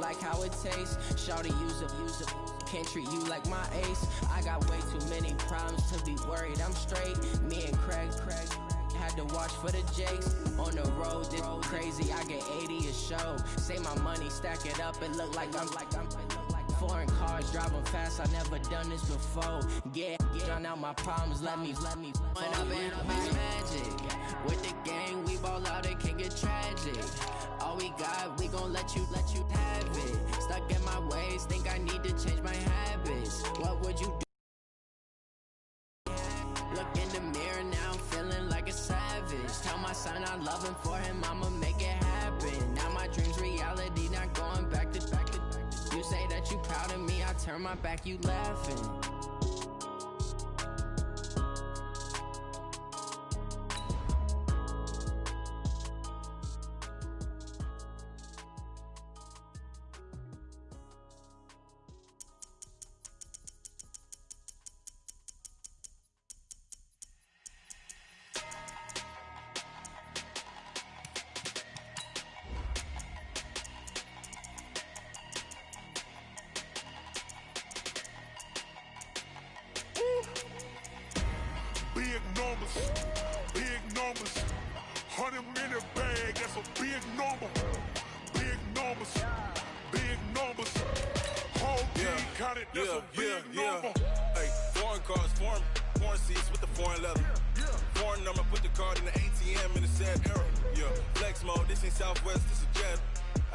like how it tastes. Shawty, use a, can't treat you like my ace. I got way too many problems to be worried, I'm straight. Me and Craig had to watch for the Jakes. On the road, this crazy, I get 80 a show. Say my money, stack it up, it look like I'm foreign cars, driving fast, I never done this before. Get drown out my problems, let me When up and up is magic. With the gang, we ball out, it can get tragic. All we got, we gon' let you have it. Stuck in my ways, think I need to change my habits. What would you do? Look in the mirror now, I'm feeling like a savage. Tell my son I love him, for him I'ma make it happen. Now my dream's reality, not going back to. You say that you proud of me, I turn my back, you laughing. Big numbers, 100 minute bag, that's a big number. Big numbers, whole team counted, that's a big number. Hey, foreign cars, foreign seats with the foreign leather. Foreign number, put the card in the ATM in a sad era. Yeah, flex mode, this ain't Southwest, this is Jet.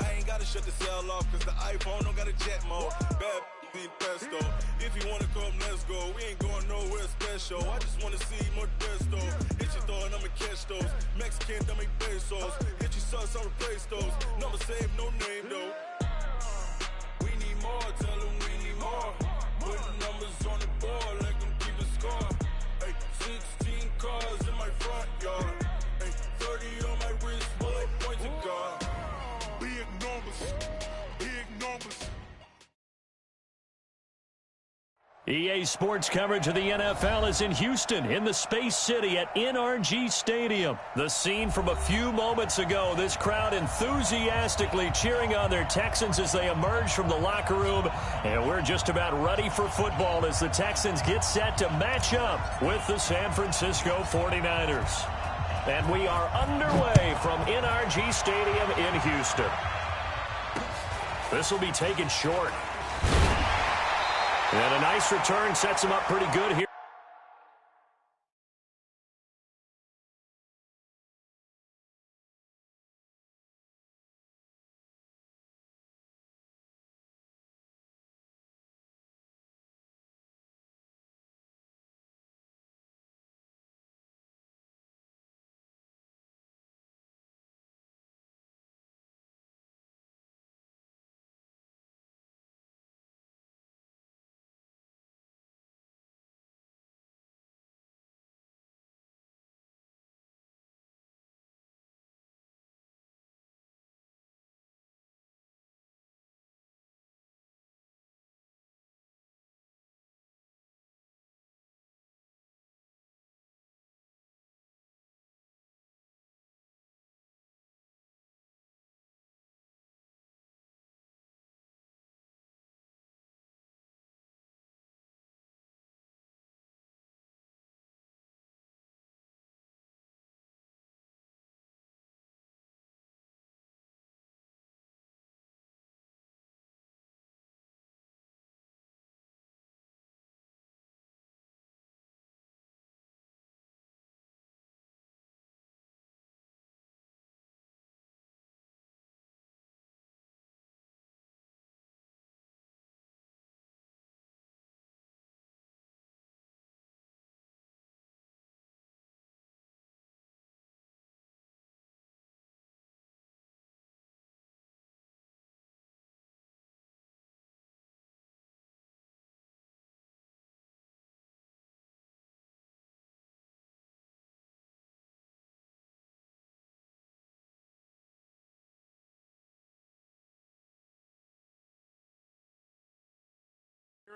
I ain't gotta shut the cell off, cause the iPhone don't got a jet mode. Bad need pesto. If you wanna come, let's go. We ain't going nowhere special. I just wanna see more desto. Hit your throw and I'ma catch those. Mexican, don't make pesos. Hit your sauce, I'll replace those. Number save, no name though. We need more, tell them we need more. Put numbers on the board, let them keep a score. Hey, 16 cars in my front yard. Hey, 30 on my wrist, bullet point to God. Big numbers. EA Sports coverage of the NFL is in Houston, in the Space City at NRG Stadium. The scene from a few moments ago, this crowd enthusiastically cheering on their Texans as they emerge from the locker room. And we're just about ready for football as the Texans get set to match up with the San Francisco 49ers. And we are underway from NRG Stadium in Houston. This will be taken short. And a nice return sets him up pretty good here.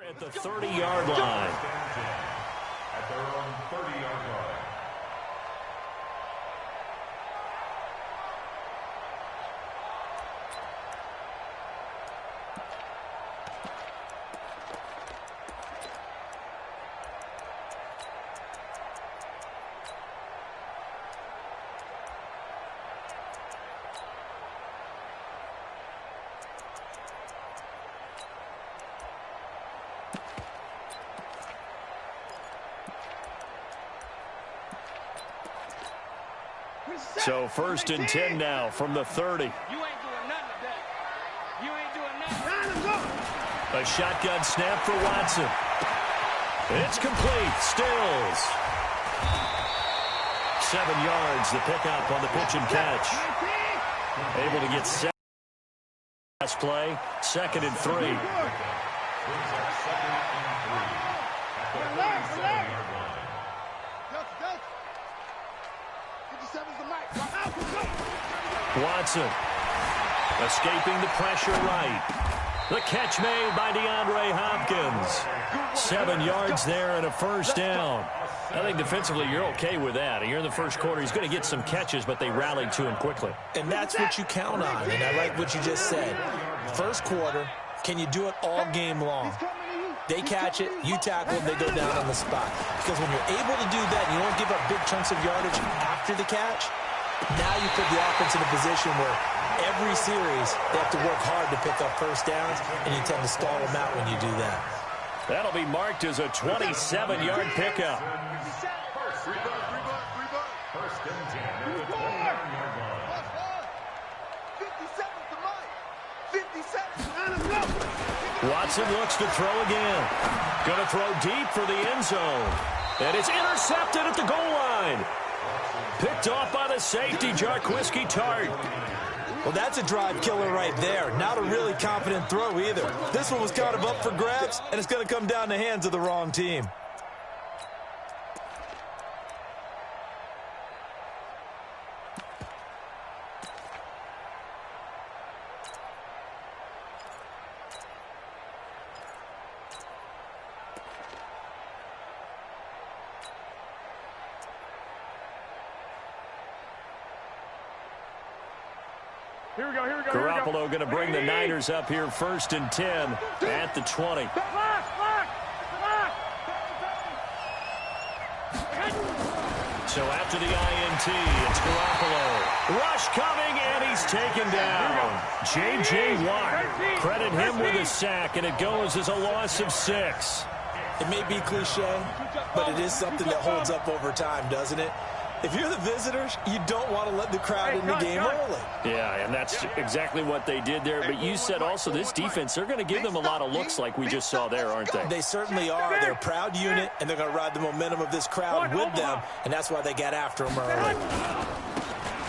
At the 30-yard line. At their own 30-yard line. So 1st and 10 now from the 30. You ain't doing nothing today. You ain't doing nothing. A shotgun snap for Watson. It's complete. Stills. 7 yards, the pickup on the pitch and catch. Able to get set. Last play, 2nd and 3. Watson escaping the pressure right. The catch made by DeAndre Hopkins. 7 yards there and a 1st down. I think defensively you're okay with that. You're in the 1st quarter. He's going to get some catches, but they rallied to him quickly. And that's what you count on, and I like what you just said. 1st quarter, can you do it all game long? They catch it, you tackle, and they go down on the spot. Because when you're able to do that, and you don't give up big chunks of yardage after the catch, now you put the offense in a position where every series they have to work hard to pick up 1st downs, and you tend to stall them out when you do that. That'll be marked as a 27-yard pickup. 1st and 10 at the 29-yard line. 57. Watson looks to throw again. Going to throw deep for the end zone. And it's intercepted at the goal line. Picked off by the safety, Jarquiski Tart. Well, that's a drive killer right there. Not a really confident throw either. This one was kind of up for grabs, and it's going to come down in the hands of the wrong team. Here we go. Garoppolo going to bring the Niners up here 1st and 10 at the 20. So after the INT, it's Garoppolo. Rush coming, and he's taken down. J.J. Watt. Credit him with a sack, and it goes as a loss of 6. It may be cliche, but it is something that holds up over time, doesn't it? If you're the visitors, you don't want to let the crowd in the game early. Yeah, and that's exactly what they did there. But you said also this defense, they're going to give them a lot of looks like we just saw there, aren't they? They certainly are. They're a proud unit, and they're going to ride the momentum of this crowd with them, and that's why they got after them early.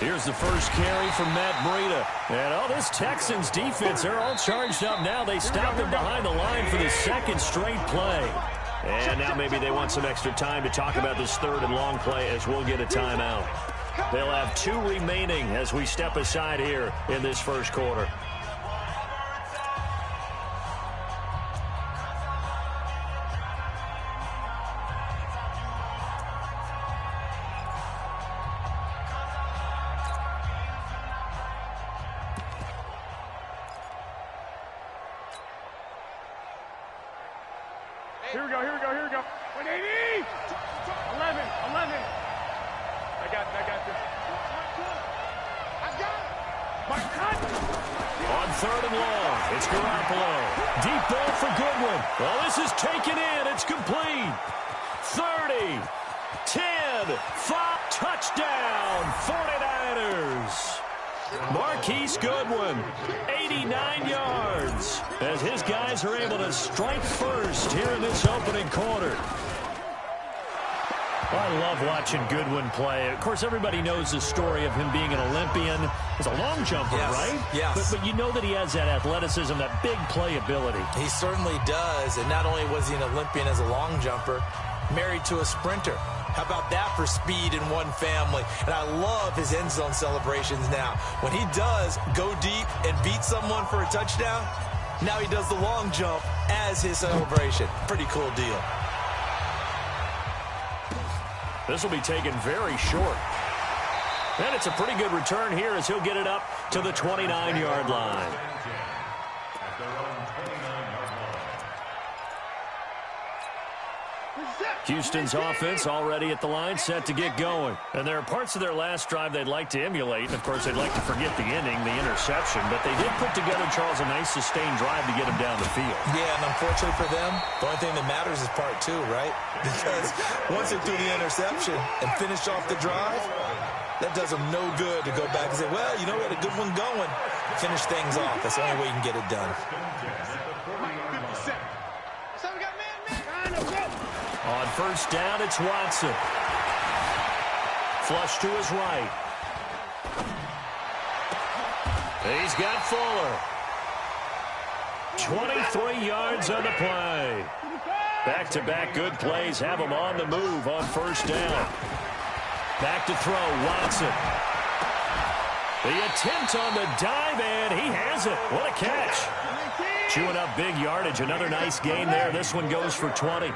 Here's the first carry from Matt Breida. And, this Texans defense, they're all charged up now. They stopped him behind the line for the 2nd straight play. And now maybe they want some extra time to talk about this 3rd and long play as we'll get a timeout. They'll have 2 remaining as we step aside here in this 1st quarter. Here we go. 180. 11. I got this. I got it. My God. On 3rd and long, it's Garoppolo. Deep ball for Goodwin. Well, this is taken in. It's complete. 30, 10, 5, touchdown, 49ers. Marquise Goodwin, 89 yards, as his guys are able to strike first here in this opening quarter. I love watching Goodwin play. Of course, everybody knows the story of him being an Olympian. He's a long jumper, right? Yes. But you know that he has that athleticism, that big playability. He certainly does, and not only was he an Olympian as a long jumper, married to a sprinter. How about that for speed in one family? And I love his end zone celebrations now. When he does go deep and beat someone for a touchdown, now he does the long jump as his celebration. Pretty cool deal. This will be taken very short. And it's a pretty good return here as he'll get it up to the 29-yard line. Houston's offense already at the line, set to get going. And there are parts of their last drive they'd like to emulate. And, of course, they'd like to forget the inning, the interception. But they did put together, Charles, a nice sustained drive to get him down the field. Yeah, and unfortunately for them, the only thing that matters is part 2, right? Because once they threw the interception and finished off the drive, That does them no good to go back and say, well, you know, we had a good one going. Finish things off. That's the only way you can get it done. On first down, it's Watson. Flush to his right. He's got Fuller. 23 yards on the play. Back-to-back good plays have him on the move on first down. Back to throw, Watson. The attempt on the dive, and he has it. What a catch. Chewing up big yardage. Another nice gain there. This one goes for 20.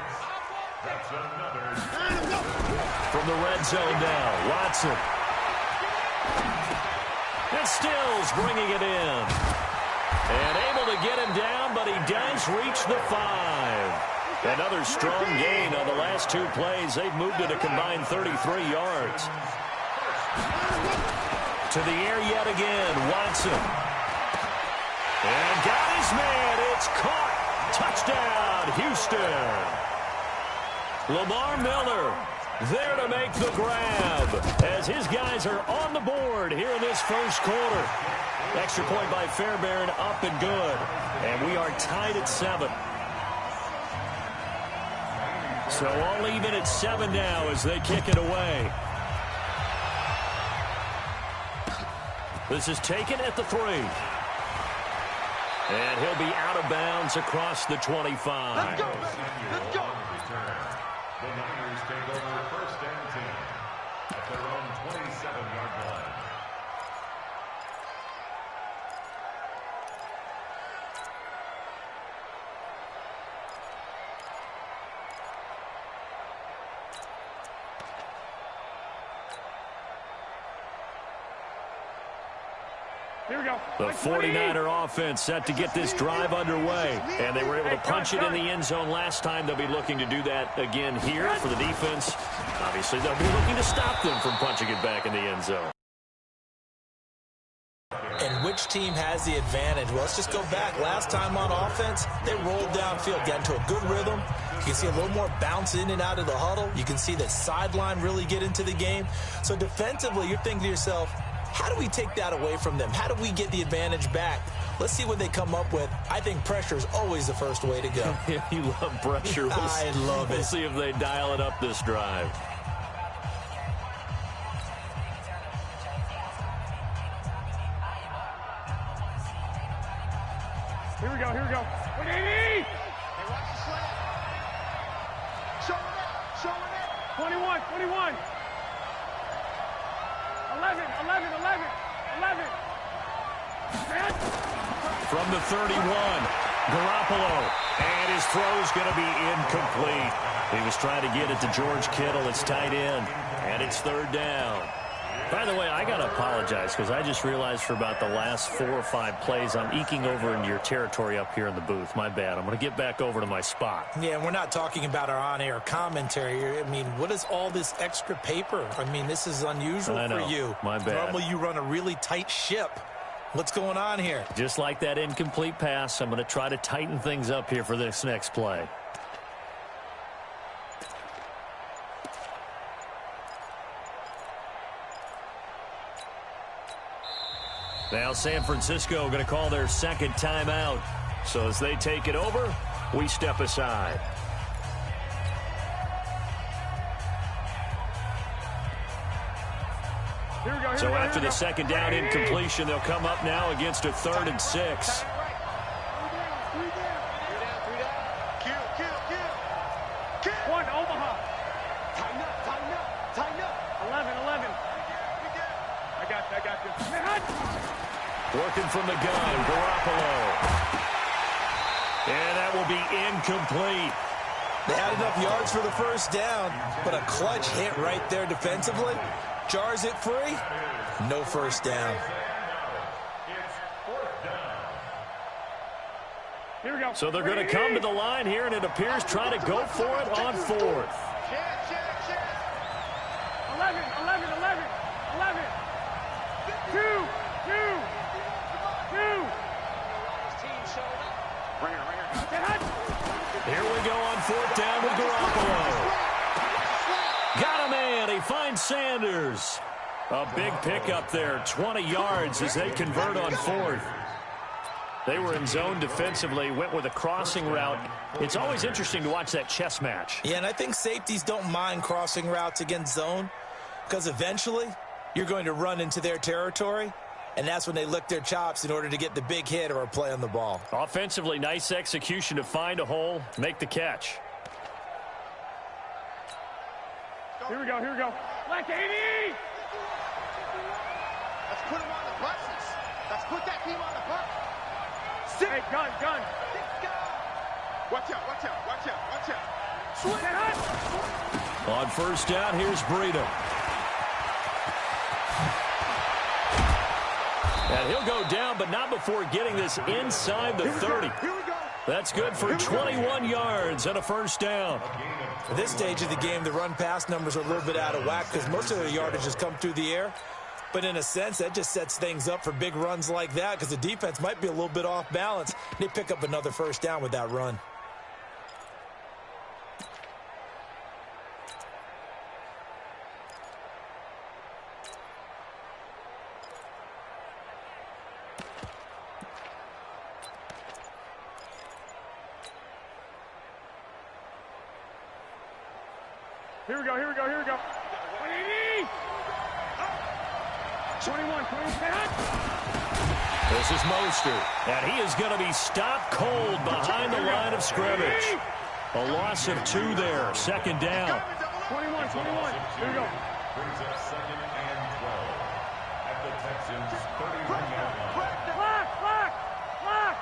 From the red zone now, Watson. And Stills bringing it in. And able to get him down, but he does reach the 5. Another strong gain on the last two plays. They've moved it a combined 33 yards. To the air yet again, Watson. And got his man. It's caught. Touchdown, Houston. Lamar Miller there to make the grab as his guys are on the board here in this first quarter. Extra point by Fairbairn, up and good. And we are tied at 7. So all even at 7 now as they kick it away. This is taken at the 3. And he'll be out of bounds across the 25. Let's go, baby. Let's go. The Niners take over first and 10 at their own 27-yard line. Here we go. The 49er offense set to get this drive underway. And they were able to punch it in the end zone last time. They'll be looking to do that again here for the defense. Obviously, they'll be looking to stop them from punching it back in the end zone. And which team has the advantage? Well, let's just go back. Last time on offense, they rolled downfield, got into a good rhythm. You can see a little more bounce in and out of the huddle. You can see the sideline really get into the game. So defensively, you're thinking to yourself, how do we take that away from them? How do we get the advantage back? Let's see what they come up with. I think pressure is always the first way to go. You love pressure. I love it. We'll see if they dial it up this drive. Here we go. Here we go. What do you need? Hey, watch the slant. Showing it. Showing it. 21. 21. 11. 11. 11. 11. From the 31, Garoppolo. And his throw's going to be incomplete. He was trying to get it to George Kittle. It's tight end. And it's third down. By the way, I got to apologize because I just realized for about the last 4 or 5 plays, I'm eking over into your territory up here in the booth. My bad. I'm going to get back over to my spot. Yeah, we're not talking about our on-air commentary here. I mean, what is all this extra paper? I mean, this is unusual for you. My bad. Normally you run a really tight ship. What's going on here? Just like that incomplete pass, I'm going to try to tighten things up here for this next play. Now San Francisco going to call their second timeout. So as they take it over, we step aside. Here we go. Here So we go, after here we the go. second down incompletion, they'll come up now against a 3rd and 6. Three down. Kill. One, Omaha. Tighten up. 11. I got this. Working from the gun, Garoppolo. And that will be incomplete. They had enough yards for the first down, but a clutch hit right there defensively. Jars it free. No first down. Here we go. So they're going to come to the line here, and it appears trying to go for it on 4th. 11. 2. Here we go on 4th down with Garoppolo. Got a man. He finds Sanders. A big pickup there, 20 yards as they convert on fourth. They were in zone defensively, went with a crossing route. It's always interesting to watch that chess match. Yeah, and I think safeties don't mind crossing routes against zone because eventually you're going to run into their territory, and that's when they lick their chops in order to get the big hit or a play on the ball. Offensively, nice execution to find a hole, make the catch. Here we go, here we go. Black 80! Let's put him on the buses. Let's put that team on the bus. Hey, gun. Watch out, watch out, watch out, watch out. Swing it. On first down, here's Breida. And he'll go down, but not before getting this inside the 30. Here we go. That's good for 21 yards and a first down. At this stage of the game, the run-pass numbers are a little bit out of whack because most of their yardage has come through the air. But in a sense, that just sets things up for big runs like that because the defense might be a little bit off balance. They pick up another first down with that run. Here we go, here we go, here we go. 180! 21. This is Mostert, and he is going to be stopped cold behind the line of scrimmage. A loss of 2 there, second down. 21. Here we go. Brings up second and 12 at the Texans' 31-yard line. Block!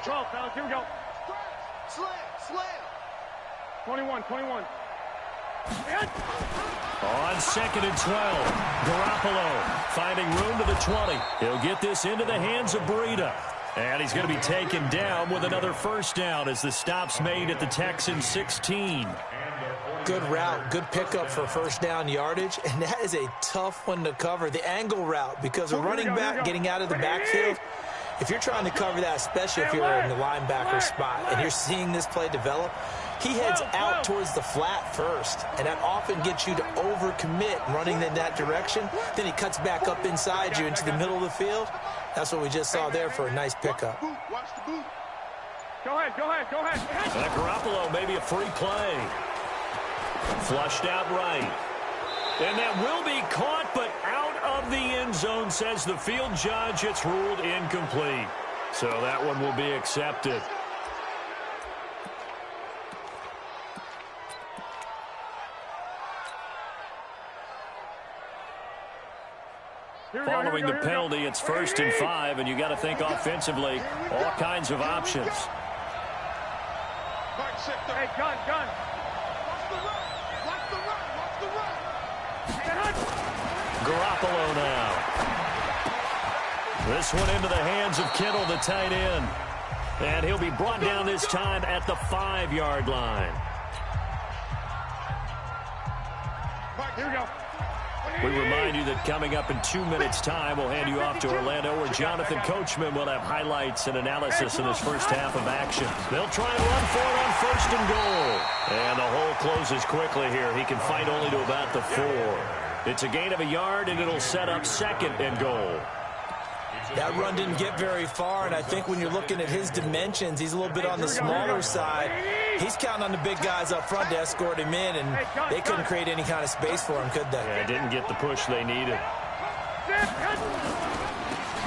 12, fellas, here we go. Slam. 21. On second and 12, Garoppolo finding room to the 20. He'll get this into the hands of Breida. And he's going to be taken down with another first down as the stop's made at the Texans' 16. Good route, good pickup for first down yardage, and that is a tough one to cover. The angle route, because a running back getting out of the backfield, if you're trying to cover that, especially if you're in the linebacker spot and you're seeing this play develop, he heads out towards the flat first, and that often gets you to overcommit running in that direction. Then he cuts back up inside you into the middle of the field. That's what we just saw there for a nice pickup. Watch the boot. Go ahead. And Garoppolo, maybe a free play. Flushed out right. And that will be caught, but out of the end zone, says the field judge. It's ruled incomplete. So that one will be accepted. Following the penalty, it's 1st and 5, and you got to think offensively, all kinds of options. Hey, gun. Watch the run. Garoppolo now. This one into the hands of Kittle, the tight end. And he'll be brought down this time at the 5-yard line. Here we go. We remind you that coming up in 2 minutes' time, we'll hand you off to Orlando, where Jonathan Coachman will have highlights and analysis in this first half of action. They'll try and run for it on 1st and goal. And the hole closes quickly here. He can fight only to about the 4. It's a gain of a yard, and it'll set up 2nd and goal. That run didn't get very far, and I think when you're looking at his dimensions, he's a little bit on the smaller side. He's counting on the big guys up front to escort him in, and they couldn't create any kind of space for him, could they? Yeah, didn't get the push they needed.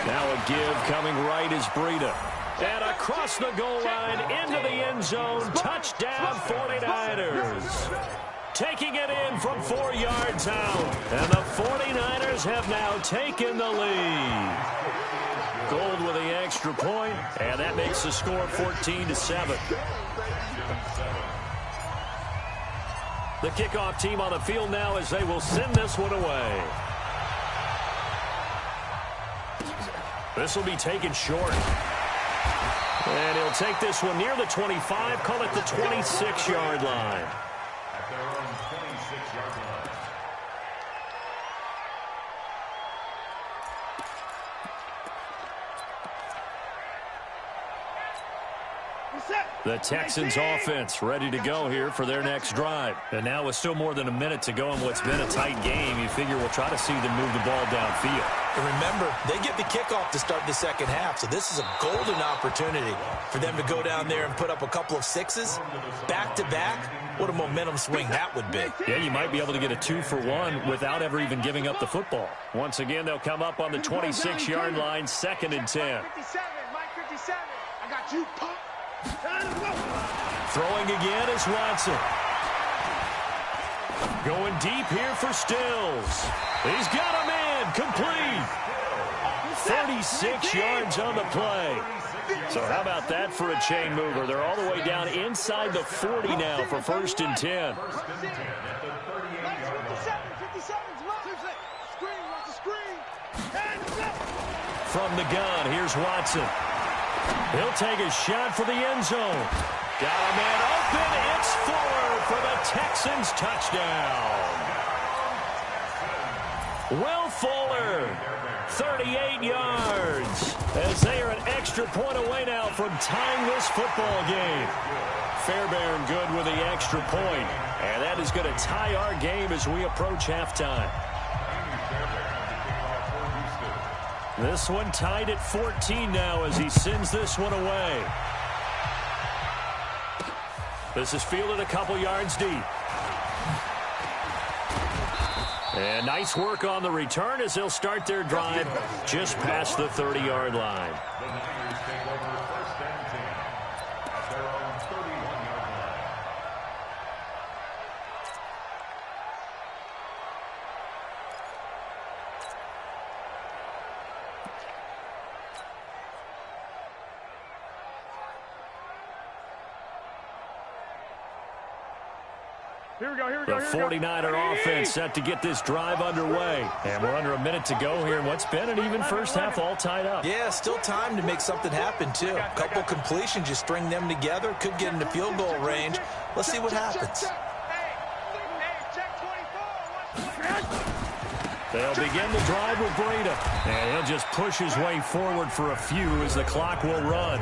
Now a give coming right is Breida. And across the goal line, into the end zone, touchdown 49ers. Taking it in from 4 yards out. And the 49ers have now taken the lead. Gold with the extra point, and that makes the score 14-7. The kickoff team on the field now as they will send this one away. This will be taken short. And he'll take this one near the 25, call it the 26-yard line. At their own 26-yard line. The Texans offense ready to go here for their next drive. And now with still more than a minute to go in what's been a tight game, you figure we'll try to see them move the ball downfield. And remember, they get the kickoff to start the second half, so this is a golden opportunity for them to go down there and put up a couple of sixes back-to-back. What a momentum swing that would be. Yeah, you might be able to get a 2-for-1 without ever even giving up the football. Once again, they'll come up on the 26-yard line, 2nd and 10. 57, Mike 57. I got you, punk. Throwing again is Watson. Going deep here for Stills. He's got a man, complete. 36 yards on the play. So how about that for a chain mover? They're all the way down inside the 40 now for 1st and 10. From the gun, here's Watson. He'll take a shot for the end zone. Got a man open. It's Fuller for the Texans touchdown. Will Fuller, 38 yards, as they are an extra point away now from tying this football game. Fairbairn good with the extra point, and that is going to tie our game as we approach halftime. This one tied at 14 now as he sends this one away. This is fielded a couple yards deep. And nice work on the return as they'll start their drive just past the 30-yard line. The Niners take over 1st and 10 at their own 31-yard line. Here we go. The 49er offense set to get this drive underway. And we're under a minute to go here in what's been an even first half, all tied up. Yeah, still time to make something happen, too. A couple completions, you string them together, could get into field goal range. Let's see what happens. They'll begin the drive with Breda. And he'll just push his way forward for a few as the clock will run.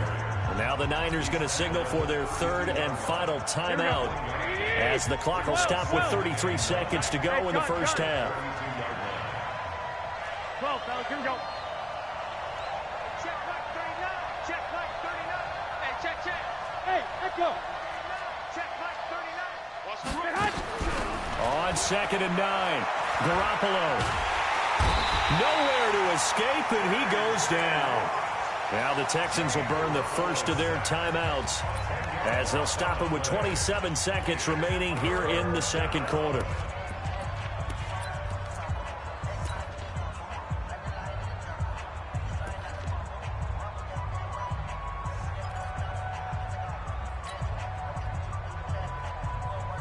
And now the Niners going to signal for their 3rd and final timeout, as the clock will stop with 33 seconds to go in the first half. 12, fellas, here we go. Check Mike 39. Check Mike 39. Hey, check. Hey, let's go. Check Mike 39. Watch the run. On 2nd and 9, Garoppolo. Nowhere to escape, and he goes down. Now the Texans will burn the first of their timeouts as they'll stop it with 27 seconds remaining here in the second quarter.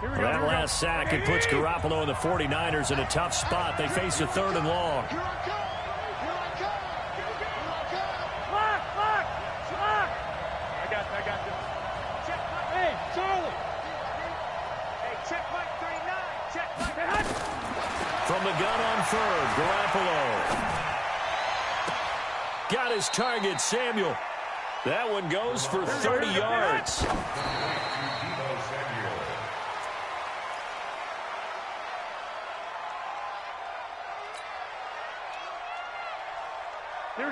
That last sack, it puts Garoppolo and the 49ers in a tough spot. They face a 3rd and long. I got this. Check Mike. Hey, Charlie. Hey, check Mike 39. Check Mike. From the gun on 3rd, Garoppolo. Got his target, Samuel. That one goes for 30 yards.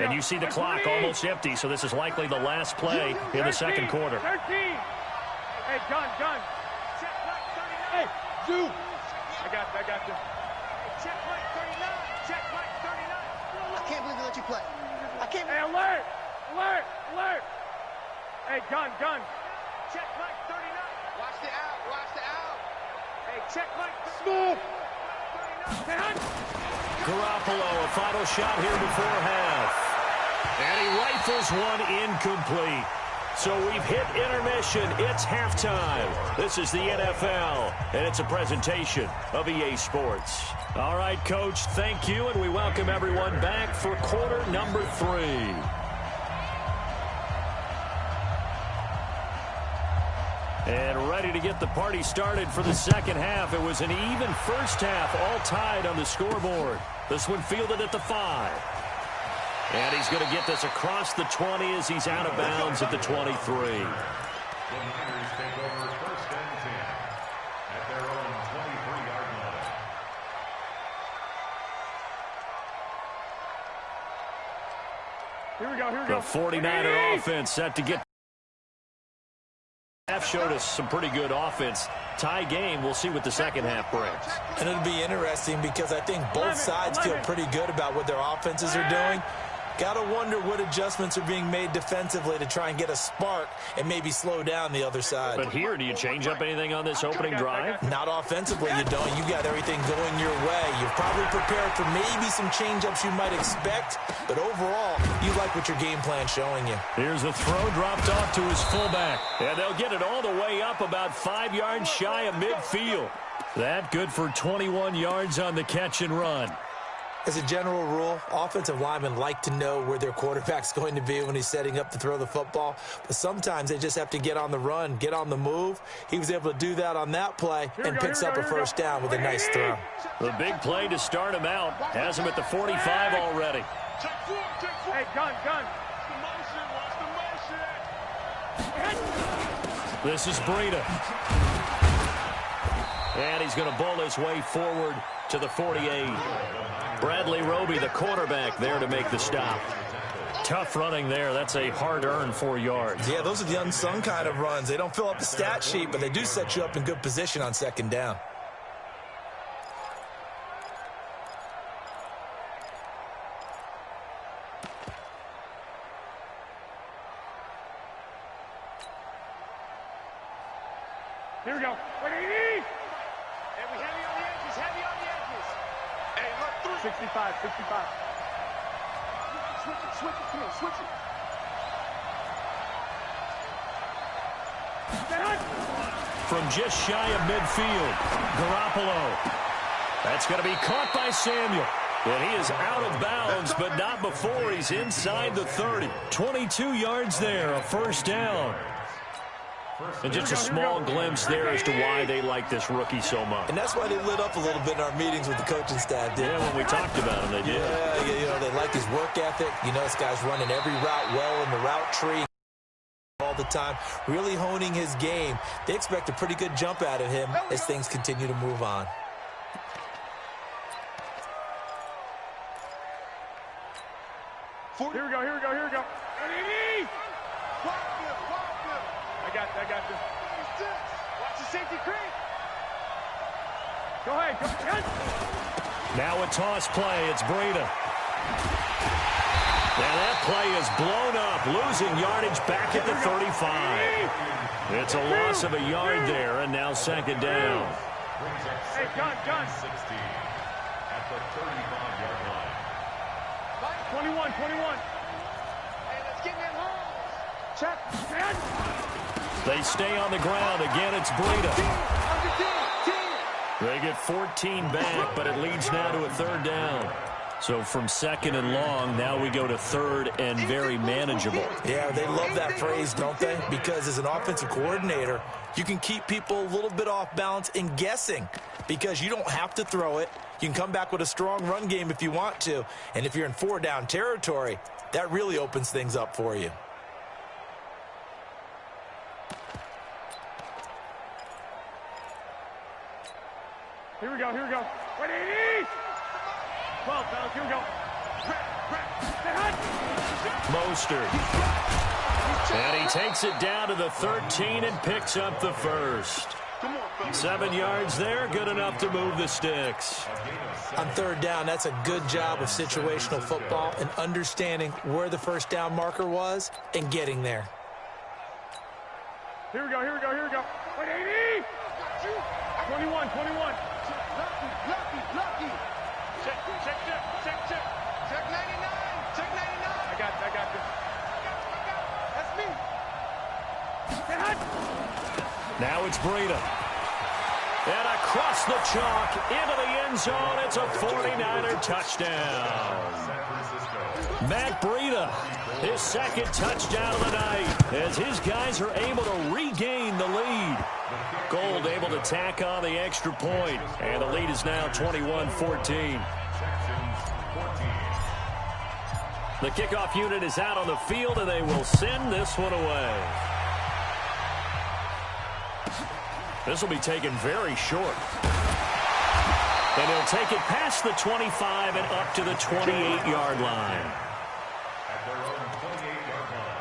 And you see the clock almost empty, so this is likely the last play in the second quarter. 13. Hey, gun. Check Mike 39. Hey, Zoo. I got this. Hey, check Mike 39. Check Mike 39. I can't believe they let you play. I can't. Hey, alert. Hey, gun. Check Mike 39. Watch the out. Hey, check Mike. Smooth. Garoppolo, a final shot here before half. And he rifles one incomplete. So we've hit intermission. It's halftime. This is the NFL, and it's a presentation of EA Sports. All right, Coach, thank you, and we welcome everyone back for quarter number 3. And ready to get the party started for the second half. It was an even first half, all tied on the scoreboard. This one fielded at the 5. And he's going to get this across the 20 as he's out of bounds at the 23. The Niners take over 1st and 10 at their own 23-yard line. Here we go, here we go. The 49er offense set to get. Half showed us some pretty good offense. Tie game. We'll see what the second half brings. And it'll be interesting because I think both sides feel pretty good about what their offenses are doing. Got to wonder what adjustments are being made defensively to try and get a spark and maybe slow down the other side. But here, do you change up anything on this opening drive? Not offensively, you don't. You got everything going your way. You've probably prepared for maybe some change-ups you might expect, but overall, you like what your game plan's showing you. Here's a throw dropped off to his fullback, and they'll get it all the way up about 5 yards shy of midfield. That good for 21 yards on the catch and run. As a general rule, offensive linemen like to know where their quarterback's going to be when he's setting up to throw the football. But sometimes they just have to get on the run, get on the move. He was able to do that on that play and picks up a first down with a nice throw. The big play to start him out has him at the 45 already. Hey, gun. This is Breida. And he's going to bowl his way forward to the 48. Bradley Roby, the quarterback, there to make the stop. Tough running there. That's a hard-earned 4 yards. Yeah, those are the unsung kind of runs. They don't fill up the stat sheet, but they do set you up in good position on second down. Here we go. 180. And we heavy on the edges, heavy on the edges. Hey, look, 65. Switch it, come on, switch it. From just shy of midfield, Garoppolo. That's going to be caught by Samuel. And he is out of bounds, but not before he's inside the 30. 22 yards there, a first down. And just a small glimpse there as to why they like this rookie so much. And that's why they lit up a little bit in our meetings with the coaching staff. Yeah, when we talked about him, they did. Yeah, you know, they like his work ethic. You know, this guy's running every route well in the route tree all the time, really honing his game. They expect a pretty good jump out of him as things continue to move on. Here we go. 180. I got this. Watch the safety creep. Go ahead. Now a toss play. It's Breida. And that play is blown up, losing yardage back at the 35. It's a loss of a yard there, and now second down. Hey, gun. 60 at the 35-yard line. 21. Hey, let's get in home. Check. They stay on the ground. Again, it's Breida. They get 14 back, but it leads now to a third down. So from second and long, now we go to third and very manageable. Yeah, they love that phrase, don't they? Because as an offensive coordinator, you can keep people a little bit off balance and guessing because you don't have to throw it. You can come back with a strong run game if you want to. And if you're in four-down territory, that really opens things up for you. Here we go. 180. 12, fellas, here we go. Mostert. And he takes it down to the 13 and picks up the first. 7 yards there, good enough to move the sticks. On third down, that's a good job of situational football and understanding where the first down marker was and getting there. Here we go. 180. 21. Lucky. Check. Check 99. I got this. That's me. Now it's Breida. And across the chalk into the end zone. It's a 49er touchdown. Matt Breida, his second touchdown of the night as his guys are able to regain the lead. Gold able to tack on the extra point, and the lead is now 21-14. The kickoff unit is out on the field, and they will send this one away. This will be taken very short. And he'll take it past the 25 and up to the 28-yard line. At their own 28-yard line.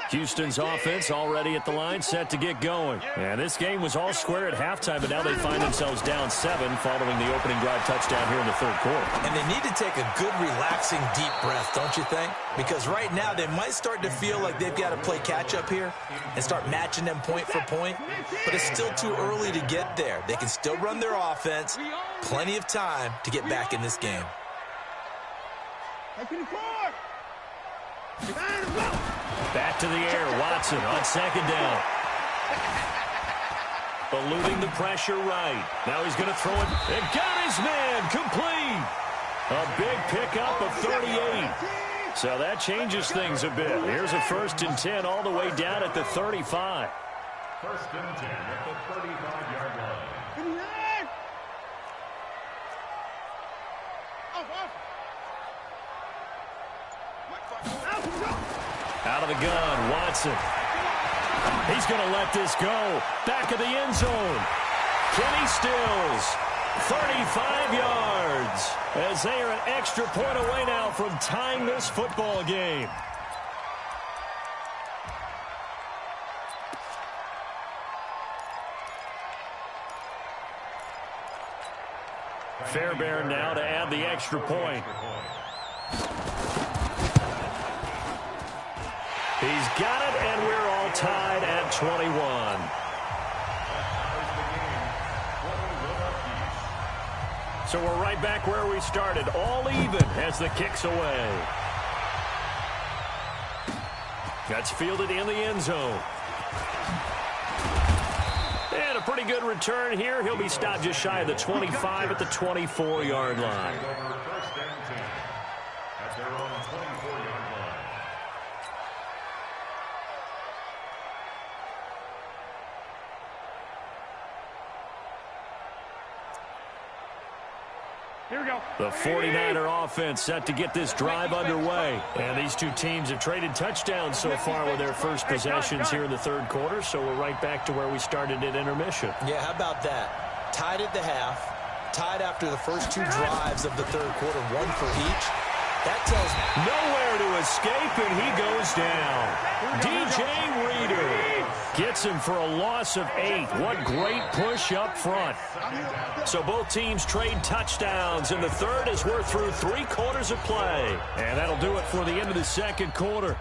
Houston's offense already at the line, set to get going. And this game was all square at halftime, but now they find themselves down 7 following the opening drive touchdown here in the third quarter. And they need to take a good, relaxing, deep breath, don't you think? Because right now they might start to feel like they've got to play catch-up here and start matching them point for point. But it's still too early to get there. They can still run their offense. Plenty of time to get back in this game. Back to the air, Watson on second down. Eluding the pressure right. Now he's going to throw it. And got his man, complete. A big pickup of 38. So that changes things a bit. Here's a 1st and 10 all the way down at the 35. 1st and 10 at the 35-yard line. Out of the gun, Watson. He's going to let this go. Back of the end zone. Kenny Stills, 35 yards, as they are an extra point away now from tying this football game. Fairbairn now to add the extra point. He's got it, and we're all tied at 21. So we're right back where we started, all even as the kick's away. That's fielded in the end zone. And a pretty good return here. He'll be stopped just shy of the 25 at the 24-yard line. First and 10 at their own 24-yard line. Here we go. The 49er offense set to get this drive underway. And these two teams have traded touchdowns so far with their first possessions here in the third quarter. So we're right back to where we started at intermission. Yeah, how about that? Tied at the half, tied after the first 2 drives of the third quarter, 1 for each. That tells nowhere to escape, and he goes down. DJ Reader gets him for a loss of 8. What great push up front. So both teams trade touchdowns in the third as we're through 3 quarters of play. And that'll do it for the end of the second quarter.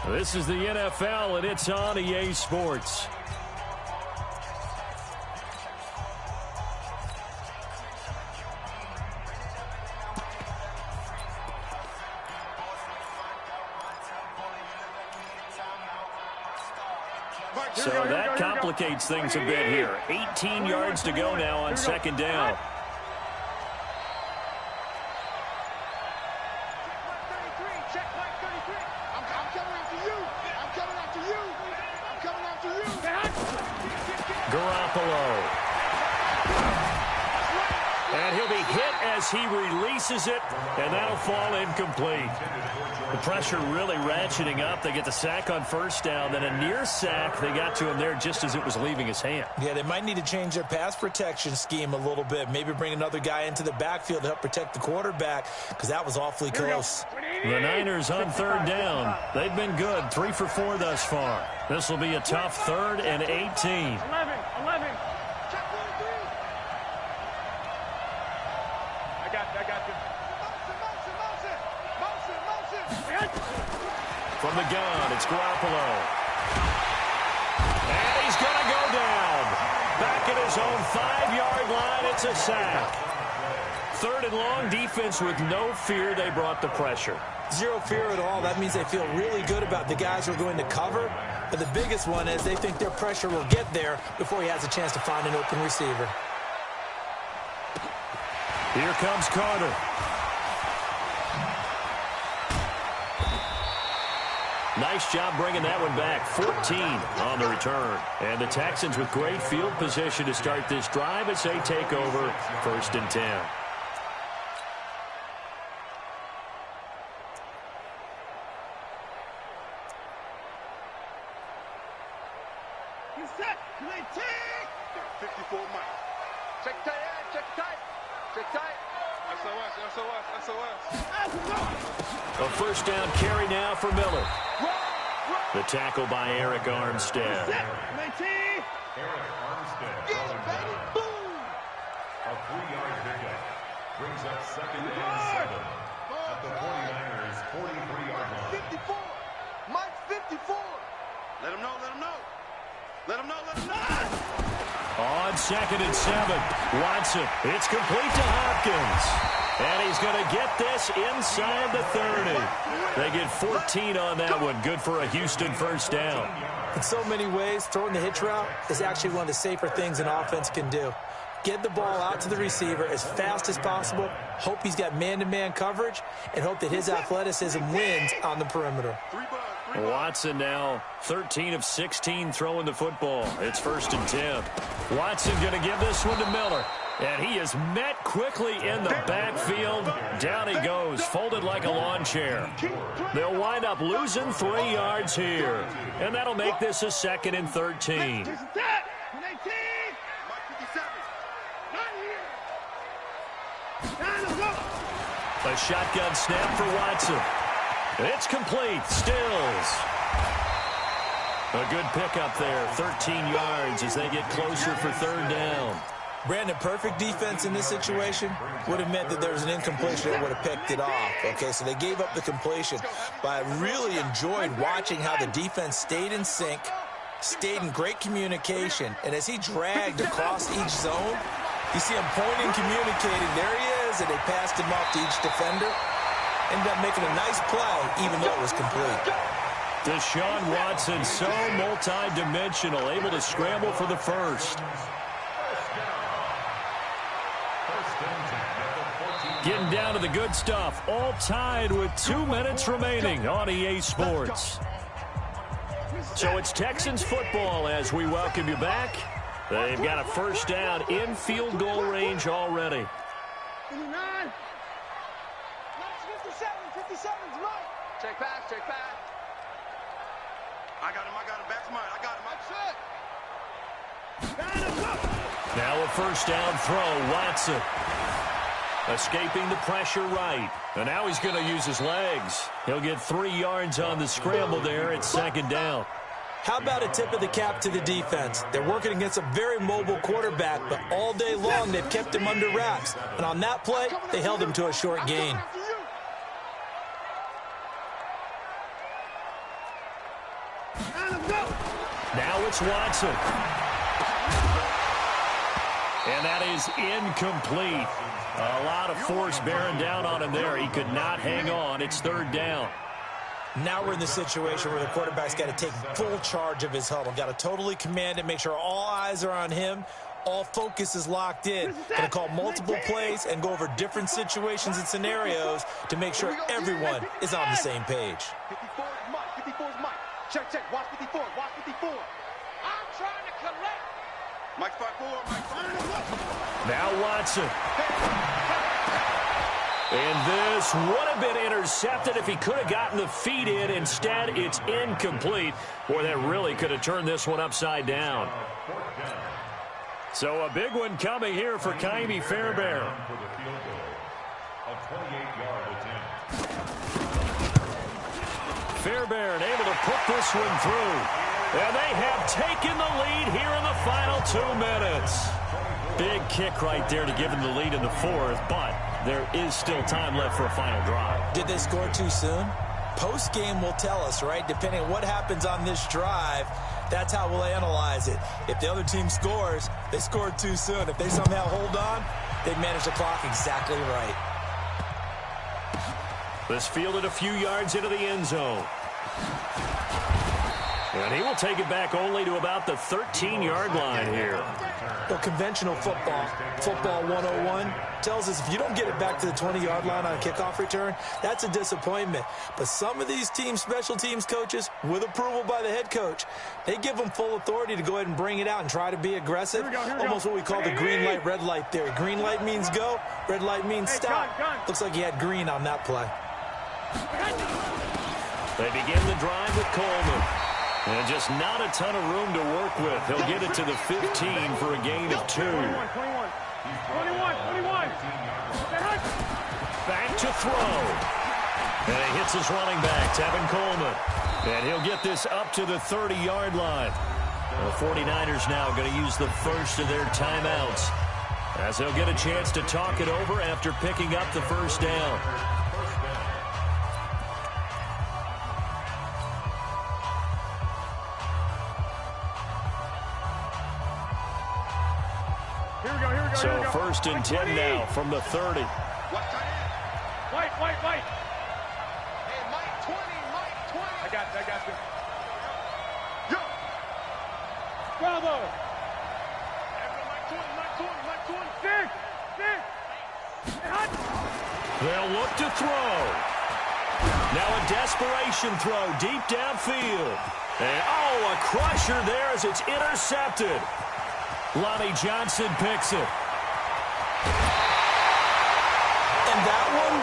This is the NFL, and it's on EA Sports. So that complicates things a bit here. 18 yards to go now on second down. Garoppolo. And he'll be hit as he releases it, and that'll fall incomplete. The pressure really ratcheting up. They get the sack on first down, then a near sack. They got to him there just as it was leaving his hand. Yeah, they might need to change their pass protection scheme a little bit. Maybe bring another guy into the backfield to help protect the quarterback, because that was awfully close. The Niners on third down. They've been good, 3 for 4 thus far. This will be a tough 3rd and 18. 11. I got you. From the gun, it's Garoppolo. And he's going to go down. Back at his own 5-yard line, it's a sack. 3rd and long, defense with no fear. They brought the pressure. Zero fear at all. That means they feel really good about the guys who are going to cover. But the biggest one is they think their pressure will get there before he has a chance to find an open receiver. Here comes Carter. Nice job bringing that one back. 14 on the return. And the Texans with great field position to start this drive as they take over 1st and 10. Set. 54 Mike. Check tight, check tight. Check tight. SOS. A first down carry now for Miller. The tackle by Eric Armstead. Eric Armstead going down. Boom. A 3-yard pickup brings up 2nd and 7 at the 49ers 43-yard line. 54. Mike 54. Let him know. Let him know. On 2nd and 7, Watson. It's complete to Hopkins. And he's going to get this inside the 30. They get 14 on that one. Good for a Houston first down. In so many ways, throwing the hitch route is actually one of the safer things an offense can do. Get the ball out to the receiver as fast as possible, hope he's got man-to-man coverage, and hope that his athleticism wins on the perimeter. Watson now 13 of 16 throwing the football. It's 1st and 10. Watson going to give this one to Miller. And he is met quickly in the backfield. Down he goes, folded like a lawn chair. They'll wind up losing 3 yards here. And that'll make this a 2nd and 13. A shotgun snap for Watson. It's complete. Stills. A good pickup there. 13 yards as they get closer for 3rd down. Brandon, perfect defense in this situation would have meant that there was an incompletion that would have picked it off. Okay, so they gave up the completion. But I really enjoyed watching how the defense stayed in sync, stayed in great communication. And as he dragged across each zone, you see him pointing, communicating. There he is, and they passed him off to each defender. Ended up making a nice play, even though it was complete. Deshaun Watson, so multi-dimensional, able to scramble for the first. Getting down to the good stuff, all tied with 2 minutes remaining on EA Sports. So it's Texans football as we welcome you back. They've got a first down in field goal range already. 59. 57's right. Check pass. I got him. Back's mine. I got him. I'm set. Now a first down throw, Watson. Escaping the pressure right. And now he's going to use his legs. He'll get 3 yards on the scramble there at 2nd down. How about a tip of the cap to the defense? They're working against a very mobile quarterback, but all day long they've kept him under wraps. And on that play, they held him to a short gain. Now it's Watson. And that is incomplete. A lot of force bearing down on him there. He could not hang on. It's 3rd down. Now we're in the situation where the quarterback's got to take full charge of his huddle. Got to totally command it, make sure all eyes are on him. All focus is locked in. Going to call multiple plays and go over different situations and scenarios to make sure everyone is on the same page. 54's Mike. Check. Watch 54. I'm trying to collect. Mike 5-4. Now Watson. And this would have been intercepted if he could have gotten the feet in. Instead, it's incomplete. Boy, that really could have turned this one upside down. So a big one coming here for Kymie Fairbairn. Fairbairn able to put this one through. And they have taken the lead here in the final 2 minutes. Big kick right there to give them the lead in the 4th, but there is still time left for a final drive. Did they score too soon? Post-game will tell us, right? Depending on what happens on this drive, that's how we'll analyze it. If the other team scores, they scored too soon. If they somehow hold on, they manage the clock exactly right. This fielded a few yards into the end zone. And he will take it back only to about the 13-yard line here. Well, conventional football 101, tells us if you don't get it back to the 20-yard line on a kickoff return, that's a disappointment. But some of these teams, special teams coaches, with approval by the head coach, they give them full authority to go ahead and bring it out and try to be aggressive. Almost what we call the green light, red light theory. Green light means go, red light means stop. Looks like he had green on that play. They begin the drive with Coleman. And just not a ton of room to work with. He'll get it to the 15 for a gain of 2. 21. Back to throw. And he hits his running back, Tevin Coleman. And he'll get this up to the 30-yard line. The 49ers now going to use the first of their timeouts, as they'll get a chance to talk it over after picking up the first down. So first and 10 now from the 30. White. Hey, Mike 20. I got you. Yo. Bravo. Mike 20. Big. They'll look to throw. Now a desperation throw deep downfield. And, a crusher there as it's intercepted. Lonnie Johnson picks it. And that one,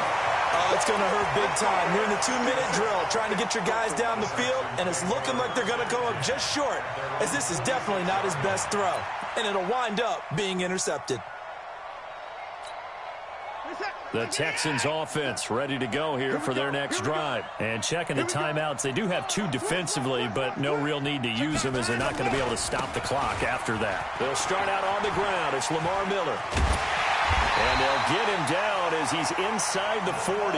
it's going to hurt big time. You're in the 2-minute drill trying to get your guys down the field, and it's looking like they're going to come up just short, as this is definitely not his best throw, and it'll wind up being intercepted. The Texans offense ready to go here for their next drive. And checking the timeouts, they do have 2 defensively, but no real need to use them as they're not going to be able to stop the clock after that. They'll start out on the ground. It's Lamar Miller. And they'll get him down as he's inside the 40.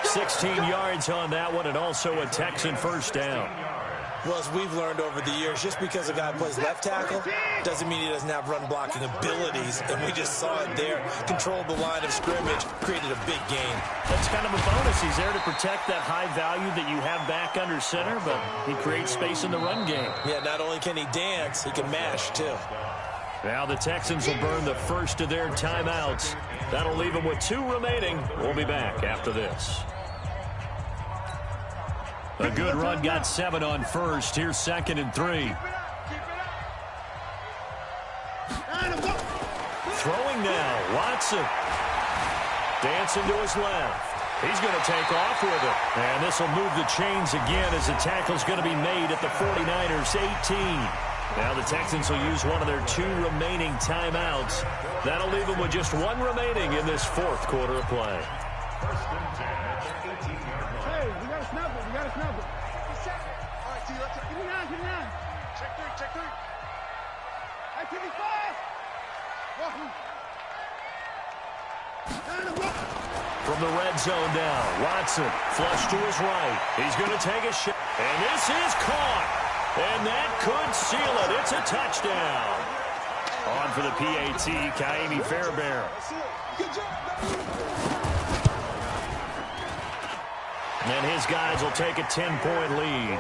16 yards on that one, and also a Texan first down. Well, as we've learned over the years, just because a guy plays left tackle doesn't mean he doesn't have run-blocking abilities, and we just saw it there. Controlled the line of scrimmage, created a big gain. That's kind of a bonus. He's there to protect that high value that you have back under center, but he creates space in the run game. Yeah, not only can he dance, he can mash, too. Now the Texans will burn the first of their timeouts. That'll leave them with 2 remaining. We'll be back after this. A good run, got 7 on first. Here's 2nd and 3. Throwing now, Watson. Dancing to his left. He's going to take off with it. And this will move the chains again as the tackle's going to be made at the 49ers' 18. Now the Texans will use one of their 2 remaining timeouts. That'll leave them with just 1 remaining in this 4th quarter of play. Hey, we got to snap it. All right, T, let's give me 9. Check 3. Hey, give me 5. From the red zone now, Watson flush to his right. He's going to take a shot. And this is caught. And that could seal it. It's a touchdown. On for the PAT, Kaimi Fairbairn. And his guys will take a 10-point lead.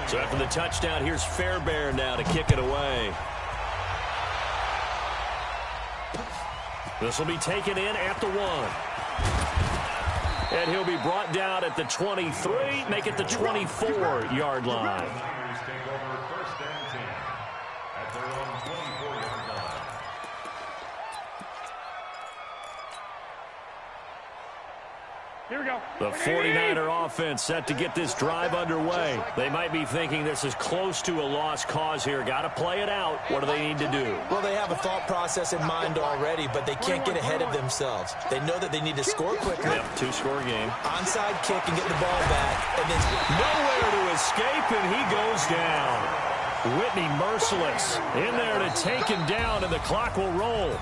So after the touchdown, here's Fairbairn now to kick it away. This will be taken in at the 1. And he'll be brought down at the 23, make it the 24-yard line. Here we go. The 49er offense set to get this drive underway. They might be thinking this is close to a lost cause here. Got to play it out. What do they need to do? Well, they have a thought process in mind already, but they can't get ahead of themselves. They know that they need to score quickly. Yep, 2-score game. Onside kick and get the ball back. And then nowhere to escape, and he goes down. Whitney merciless in there to take him down, and the clock will roll.